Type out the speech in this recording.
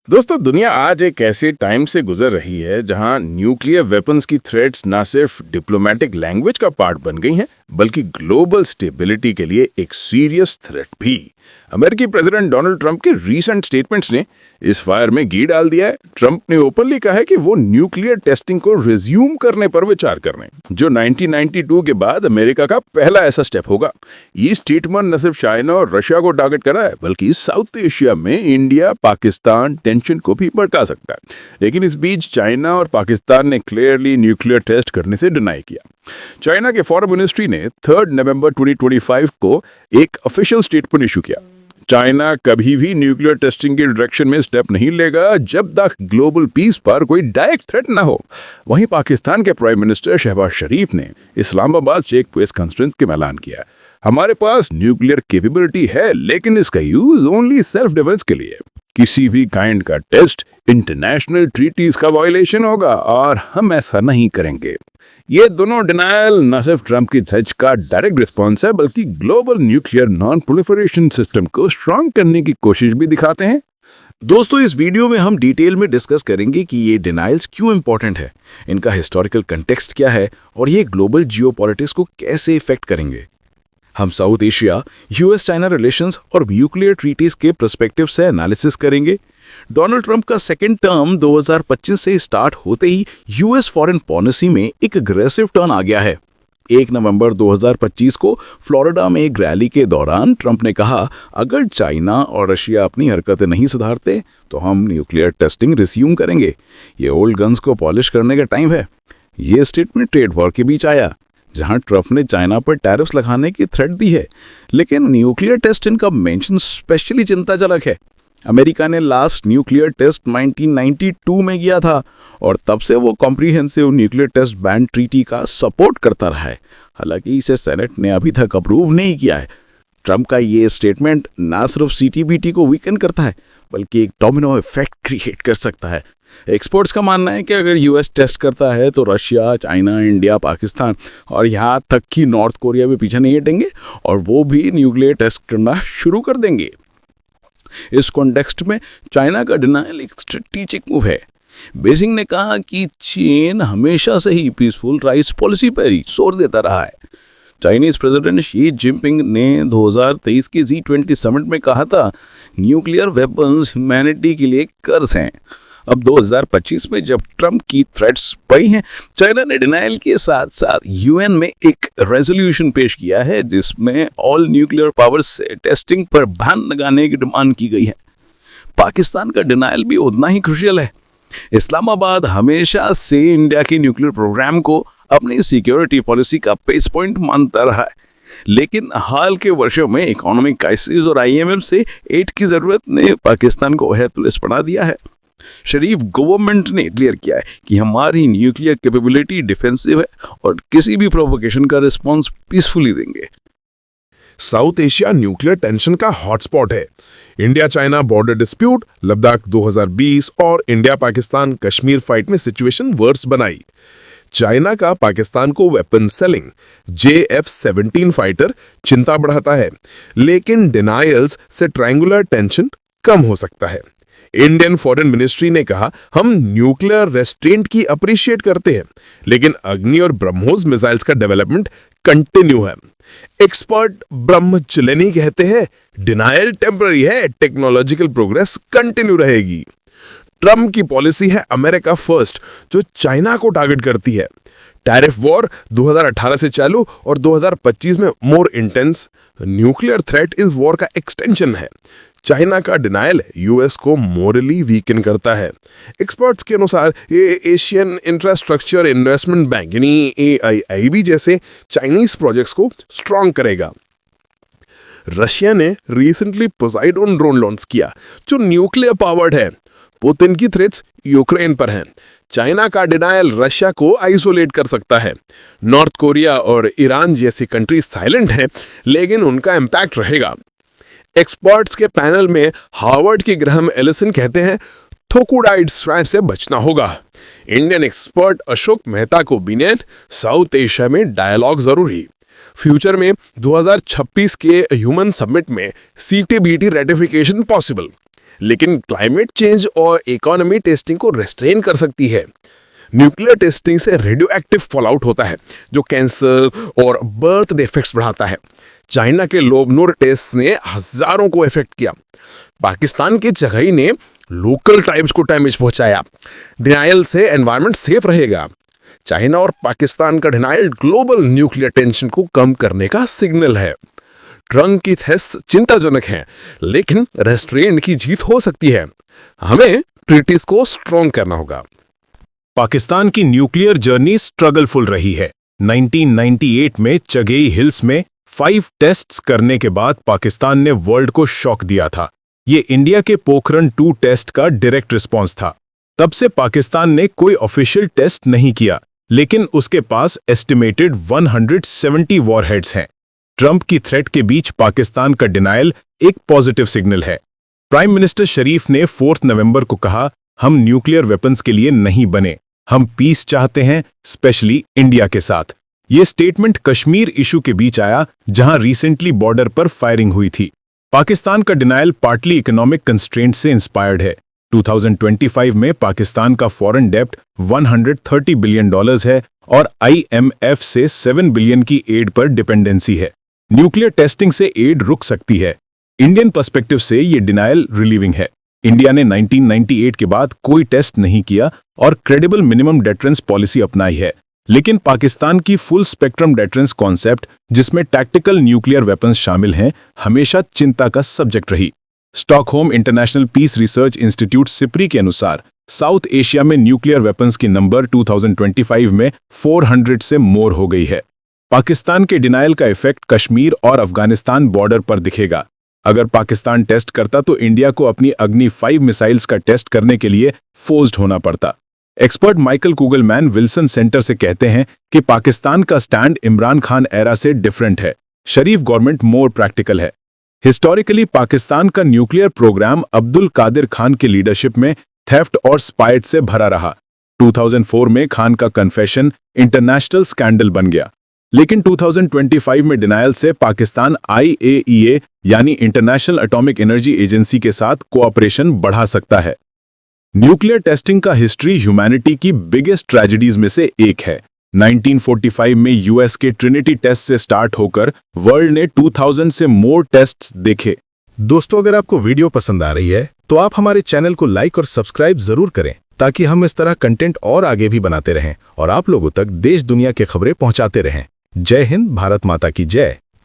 दोस्तों, दुनिया आज एक ऐसे टाइम से गुजर रही है जहां न्यूक्लियर वेपन्स की थ्रेट्स ना सिर्फ डिप्लोमेटिक लैंग्वेज का पार्ट बन गई हैं, बल्कि ग्लोबल स्टेबिलिटी के लिए एक सीरियस थ्रेट भी। अमेरिकी प्रेसिडेंट डोनाल्ड ट्रंप के रीसेंट स्टेटमेंट्स ने इस फायर में घी डाल दिया है। ट्रंप ने ओपनली कहा है कि वो न्यूक्लियर टेस्टिंग को रिज्यूम करने पर विचार कर रहे हैं, जो 1992 के बाद अमेरिका का पहला ऐसा स्टेप होगा। ये स्टेटमेंट न सिर्फ चाइना और रशिया को टारगेट कर रहा है, बल्कि साउथ एशिया में इंडिया पाकिस्तान टेंशन को भी भड़का सकता है। लेकिन इस बीच चाइना और पाकिस्तान ने क्लियरली न्यूक्लियर टेस्ट करने से डिनाई किया। चाइना के फॉरेन मिनिस्ट्री ने 3 नवंबर 2025 को एक ऑफिशियल स्टेटमेंट इशू किया। चाइना कभी भी न्यूक्लियर टेस्टिंग के डायरेक्शन में स्टेप नहीं लेगा जब तक ग्लोबल पीस पर कोई डायरेक्ट थ्रेट ना हो। वहीं पाकिस्तान के प्राइम मिनिस्टर शहबाज शरीफ ने इस्लामाबाद से एक प्रेस कॉन्फ्रेंस के ऐलान किया, हमारे पास न्यूक्लियर कैपेबिलिटी है, लेकिन इसका यूज ओनली सेल्फ डिफेंस के लिए। किसी भी काइंड का टेस्ट इंटरनेशनल ट्रीटीज का वायलेशन होगा और हम ऐसा नहीं करेंगे। ये दोनों डिनायल न सिर्फ ट्रंप की धज का डायरेक्ट रिस्पॉन्स है, बल्कि global nuclear non proliferation system को स्ट्रांग करने की कोशिश भी दिखाते हैं। दोस्तों, इस वीडियो में हम डिटेल में डिस्कस करेंगे कि ये डिनाइल्स क्यों इंपॉर्टेंट है, इनका हिस्टोरिकल कंटेक्स्ट क्या है और ये ग्लोबल जियोपॉलिटिक्स को कैसे इफेक्ट करेंगे। हम south Asia, US China relations और न्यूक्लियर ट्रीटीज के पर्सपेक्टिव से एनालिसिस करेंगे। डोनाल्ड ट्रंप का सेकेंड टर्म 2025 से स्टार्ट होते ही यूएस फॉरेन पॉलिसी में एक अग्रेसिव टर्न आ गया है। 1 नवंबर 2025 को फ्लोरिडा में एक रैली के दौरान ट्रंप ने कहा, अगर चाइना और रशिया अपनी हरकतें नहीं सुधारते तो हम न्यूक्लियर टेस्टिंग रिज्यूम करेंगे। ये ओल्ड गन्स को पॉलिश करने का टाइम है। ये स्टेटमेंट ट्रेड वॉर के बीच आया, जहां ट्रंप ने चाइना पर टैरिफ्स लगाने की थ्रेट दी है, लेकिन न्यूक्लियर टेस्ट इनका मेंशन स्पेशली चिंताजनक है। अमेरिका ने लास्ट न्यूक्लियर टेस्ट 1992 में किया था और तब से वो comprehensive nuclear test ban treaty का सपोर्ट करता रहा है। हालांकि इसे सेनेट ने अभी तक अप्रूव नहीं किया है। ट्रंप का ये स्टेटमेंट ना सिर्फ सीटीबीटी को वीकन करता है, बल्कि एक डोमिनो इफेक्ट क्रिएट कर सकता है। एक्सपर्ट्स का मानना है कि अगर यूएस टेस्ट करता है तो रशिया, चाइना, इंडिया, पाकिस्तान और यहाँ तक कि नॉर्थ कोरिया भी पीछे नहीं हटेंगे और वो भी न्यूक्लियर टेस्ट करना शुरू कर देंगे। इस कॉन्टेक्स्ट में चाइना का डिनायल एक स्ट्रेटेजिक मूव है। बेजिंग ने कहा कि चीन हमेशा से ही पीसफुल राइट्स पॉलिसी पर ही जोर देता रहा है। चाइनीज प्रेसिडेंट शी जिनपिंग ने 2023 के G20 समिट में कहा था, न्यूक्लियर वेपन्स ह्यूमैनिटी के लिए कर्ज हैं। अब 2025 में जब ट्रंप की थ्रेट्स बढ़ी हैं, चाइना ने डिनाइल के साथ साथ यूएन में एक रेजोल्यूशन पेश किया है जिसमें ऑल न्यूक्लियर पावर्स से टेस्टिंग पर बैन लगाने की डिमांड की गई है। पाकिस्तान का डिनाइल भी उतना ही क्रूशियल है। इस्लामाबाद हमेशा से इंडिया के न्यूक्लियर प्रोग्राम को अपनी सिक्योरिटी पॉलिसी का पेस पॉइंट मानता रहा है, लेकिन हाल के वर्षों में इकोनॉमिक क्राइसिस और IMF से एड की जरूरत ने पाकिस्तान को हेल्पलेस बना दिया है। शरीफ गवर्नमेंट ने क्लियर किया है कि हमारी न्यूक्लियर कैपेबिलिटी डिफेंसिव है और किसी भी प्रोवोकेशन का रिस्पांस पीसफुली देंगे। साउथ एशिया न्यूक्लियर टेंशन का हॉटस्पॉट है। India China border dispute, Ladakh 2020 और इंडिया पाकिस्तान कश्मीर फाइट में सिचुएशन वर्स बनाई। चाइना का पाकिस्तान को वेपन सेलिंग, JF-17 फाइटर चिंता बढ़ाता है, लेकिन डिनायल्स से ट्रायंगुलर टेंशन कम हो सकता है। इंडियन फॉरेन मिनिस्ट्री ने कहा, हम न्यूक्लियर रेस्ट्रेंट की अप्रिशिएट करते हैं, लेकिन अग्नि और ब्रह्मोस मिसाइल्स का डेवलपमेंट कंटिन्यू है। एक्सपर्ट ब्रह्मचलेनी कहते हैं, डिनायल टेम्पररी है, टेक्नोलॉजिकल प्रोग्रेस कंटिन्यू रहेगी। ट्रंप की पॉलिसी है अमेरिका फर्स्ट, जो चाइना को टारगेट करती है। टैरिफ वॉर 2018 से चालू और 2025 में मोर इंटेंस। न्यूक्लियर थ्रेट इस वॉर का एक्सटेंशन है। चाइना का डिनायल यूएस को मोरली वीकन करता है। एक्सपर्ट्स के अनुसार ये एशियन इंफ्रास्ट्रक्चर इन्वेस्टमेंट बैंक यानी AIIB जैसे चाइनीज प्रोजेक्ट्स को स्ट्रॉन्ग करेगा। रशिया ने रिसेंटली पोसाइडोन ड्रोन लॉन्च किया, जो न्यूक्लियर पावर्ड है। पुतिन की थ्रेट्स यूक्रेन पर हैं। चाइना का डिनायल रशिया को आइसोलेट कर सकता है। नॉर्थ कोरिया और ईरान जैसी कंट्री साइलेंट हैं, लेकिन उनका इम्पैक्ट रहेगा। एक्सपर्ट्स के पैनल में हार्वर्ड के ग्राहम एलिसन कहते हैं, थोकुडाइड स्ट्रैप से बचना होगा। इंडियन एक्सपर्ट अशोक मेहता को बिनेट, साउथ एशिया में डायलॉग जरूरी। फ्यूचर में 2026 के ह्यूमन समिट में CTBT रेटिफिकेशन पॉसिबल। लेकिन क्लाइमेट चेंज और इकोनॉमी टेस्टिंग को रेस्ट्रेन कर सकती है। न्यूक्लियर टेस्टिंग से रेडियो एक्टिव फॉलआउट होता है जो कैंसर और बर्थ डिफेक्ट्स बढ़ाता है। चाइना के लोबनूर टेस्ट ने हजारों को इफेक्ट किया। पाकिस्तान की जगह ने लोकल ट्राइब्स को डैमेज पहुंचाया। डिनाइल से एनवायरनमेंट सेफ रहेगा। चाइना और पाकिस्तान का डिनाइल ग्लोबल न्यूक्लियर टेंशन को कम करने का सिग्नल है। ट्रंप की थेस चिंताजनक है, लेकिन रेस्ट्रेंट की जीत हो सकती है। हमें ट्रीटीज को स्ट्रॉन्ग करना होगा। पाकिस्तान की न्यूक्लियर जर्नी स्ट्रगलफुल रही है। 1998 में चगेई हिल्स में 5 टेस्ट्स करने के बाद पाकिस्तान ने वर्ल्ड को शॉक दिया था। ये इंडिया के पोखरण 2 टेस्ट का डायरेक्ट रिस्पॉन्स था। तब से पाकिस्तान ने कोई ऑफिशियल टेस्ट नहीं किया, लेकिन उसके पास एस्टिमेटेड 170 वॉरहेड्स हैं। ट्रंप की थ्रेट के बीच पाकिस्तान का डिनायल एक पॉजिटिव सिग्नल है। प्राइम मिनिस्टर शरीफ ने 4 नवंबर को कहा, हम न्यूक्लियर वेपन्स के लिए नहीं बने, हम पीस चाहते हैं, स्पेशली इंडिया के साथ। ये स्टेटमेंट कश्मीर इशू के बीच आया, जहां रिसेंटली बॉर्डर पर फायरिंग हुई थी। पाकिस्तान का डिनायल पार्टली इकोनॉमिक कंस्ट्रेंट से इंस्पायर्ड है। 2025 में पाकिस्तान का फॉरेन डेब्ट $130 बिलियन है और IMF से 7 बिलियन की एड पर डिपेंडेंसी है। न्यूक्लियर टेस्टिंग से एड रुक सकती है। इंडियन पर्सपेक्टिव से ये डिनायल रिलीविंग है। इंडिया ने 1998 के बाद कोई टेस्ट नहीं किया और क्रेडिबल मिनिमम डेटरेंस पॉलिसी अपनाई है। लेकिन पाकिस्तान की फुल स्पेक्ट्रम डेटरेंस कॉन्सेप्ट, जिसमें टैक्टिकल न्यूक्लियर वेपन्स शामिल हैं, हमेशा चिंता का सब्जेक्ट रही। Stockholm International Peace Research Institute SIPRI के अनुसार साउथ एशिया में न्यूक्लियर वेपन्स की नंबर 2025 में 400 से मोर हो गई है। पाकिस्तान के डिनायल का इफेक्ट कश्मीर और अफगानिस्तान बॉर्डर पर दिखेगा। अगर पाकिस्तान टेस्ट करता तो इंडिया को अपनी अग्नि 5 मिसाइल्स का टेस्ट करने के लिए फोर्स्ड होना पड़ता। एक्सपर्ट माइकल कुगलमैन विल्सन सेंटर से कहते हैं कि पाकिस्तान का स्टैंड इमरान खान एरा से डिफरेंट है। शरीफ गवर्नमेंट मोर प्रैक्टिकल है। हिस्टोरिकली पाकिस्तान का न्यूक्लियर प्रोग्राम अब्दुल कादिर खान के लीडरशिप में थेफ्ट और स्पाइट से भरा रहा। 2004 में खान का कन्फेशन इंटरनेशनल स्कैंडल बन गया, लेकिन 2025 में डिनायल से पाकिस्तान IAEA यानी इंटरनेशनल एटॉमिक एनर्जी एजेंसी के साथ कोऑपरेशन बढ़ा सकता है। न्यूक्लियर टेस्टिंग का हिस्ट्री ह्यूमैनिटी की बिगेस्ट ट्रेजेडीज में से एक है। 1945 में यूएस के ट्रिनिटी टेस्ट से स्टार्ट होकर वर्ल्ड ने 2000 से मोर टेस्ट्स देखे। दोस्तों, अगर आपको वीडियो पसंद आ रही है तो आप हमारे चैनल को लाइक और सब्सक्राइब जरूर करें, ताकि हम इस तरह कंटेंट और आगे भी बनाते रहें और आप लोगों तक देश दुनिया की खबरें पहुंचाते रहें। जय हिंद, भारत माता की जय।